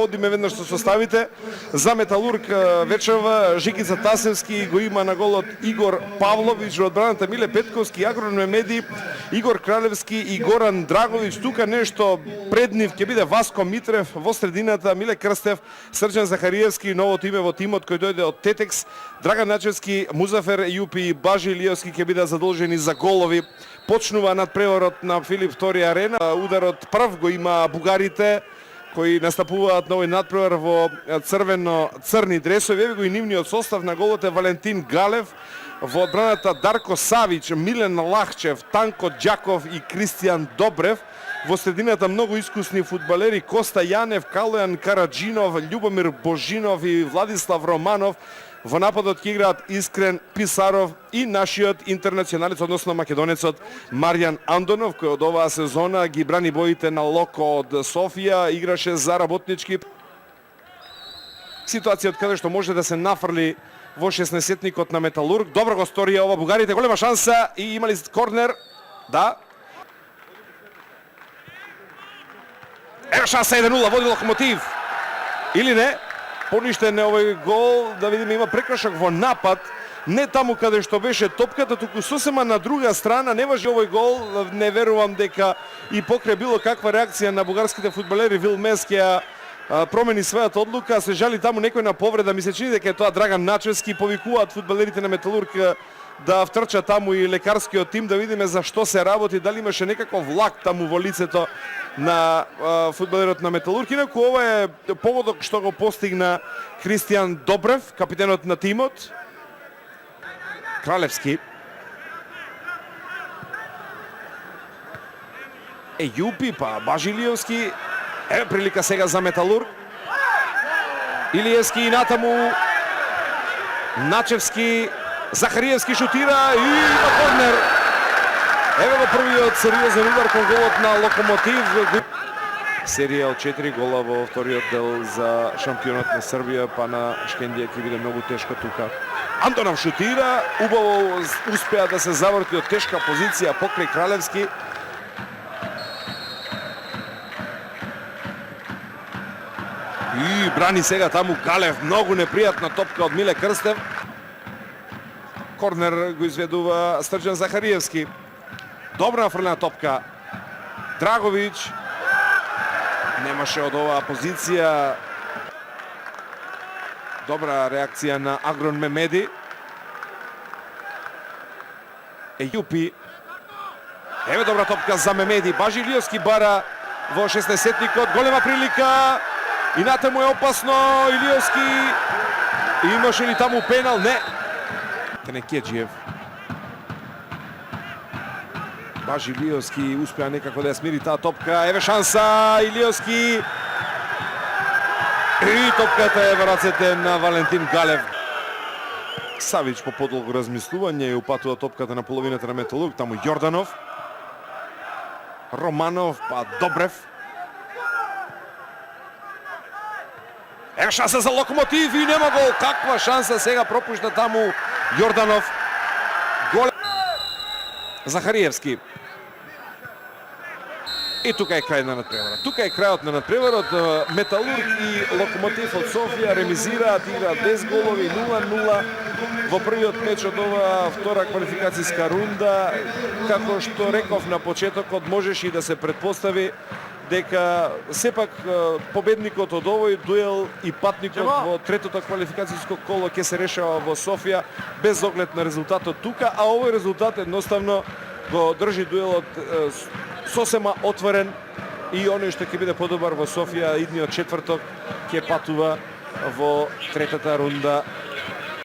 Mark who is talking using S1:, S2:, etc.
S1: Одиме веднаш со составите. За Металург вечерва Жикица Тасевски го има на голот Игор Павлович, во одбраната Миле Петковски, Агрон Мемеди, Игор Кралевски и Горан Драгович. Тука нешто пред нив ќе биде Васко Митрев, во средината Миле Крстев, Срđan Захариевски, новото име во тимот кој дојде од Тетекс, Драган Начевски, Музафер Јупи и Бажи Илиевски ќе бидат задолжени за голови. Почнува надпреварот на Филип Втори арена. Ударот прв го има бугарите, кои настапуваат на овој надпревар во црвено-црни дресови. Еве го и нивниот состав. На голот е Валентин Галев, во одбраната Дарко Савич, Милен Лахчев, Танко Ѓаков и Кристијан Добрев. Во средината многу искусни фудбалери Коста Јанев, Калојан Караджинов, Љубомир Божинов и Владислав Романов. Во нападот ќе играат Искрен Писаров и нашиот интернационалец, односно македонецот Маријан Андонов, кој од оваа сезона ги брани боите на Локо од Софија, играше за Работнички. Ситуација од каде што може да се нафрли во 16-тникот на Металург. Добро го сторија ова бугарите, голема шанса и имали корнер. Да. Ева шанса 1-0, води Локомотив. Или не? Поништен е овој гол, да видиме има прекршок во напад, не таму каде што беше топката, туку сосема на друга страна. Не важи овој гол, не верувам дека и покрај било каква реакција на бугарските фудбалери Вилмес ќе промени својата одлука. Се жали таму некој на повреда, ми се чини дека е тоа Драган Начевски. Повикуваат фудбалерите на Металург да втрча таму и лекарскиот тим, да видиме за што се работи, дали имаше некаков влак таму во лицето на фудбалерот на Металург. Инаку ова е погодок што го постигна Кристијан Добрев, капитенот на тимот. Кралевски. Јупи, па Бажи Илиевски. Еве прилика сега за Металург. Илиевски и натаму. Начевски. Захариевски шутира и има корнер. Еве го првиот сериозен удар кон голот на Локомотив. Серија од 4 гола во вториот дел за шампионот на Србија, па на Шкендија ќе биде многу тешко тука. Антонов шутира, убаво успеа да се заврти од тешка позиција покрај Кралевски. И брани сега таму Галев, многу непријатна топка од Миле Крстев. Корнер го изведува Срđan Захариевски. Добра нафрлена топка. Драгович. Немаше од оваа позиција. Добра реакција на Агрон Мемеди. Јупи. Еве добра топка за Мемеди. Бажи Илиевски бара во 16-тникот. Голема прилика. И натаму е опасно. Илиевски. Имаше ли таму пенал? Не. Кенекеджиев. Бажи Илиевски успеа некако да ја смири таа топка. Еве шанса, Илиевски. И топката е во рацете на Валентин Галев. Савич по подолго размислување и упатува топката на половината на Металург. Таму Јорданов. Романов, па Добрев. Еве шанса за Локомотив и нема гол. Каква шанса сега пропушта таму Јорданов. Гол. Захариевски. И тука е крај на надпреварот. Тука е крајот на надпреварот. Металург и Локомотив од Софија ремизираат, играат без голови 0-0 во првиот меч од оваа втора квалификацијска рунда. Како што реков на почетокот, можеше и да се претпостави дека сепак победникот од овој дуел и патникот во третото квалификацијско коло ќе се решава во Софија без оглед на резултатот тука, а овој резултат едноставно го држи дуелот сосема отворен и оној што ќе биде подобар во Софија идниот четврток ќе патува во третата рунда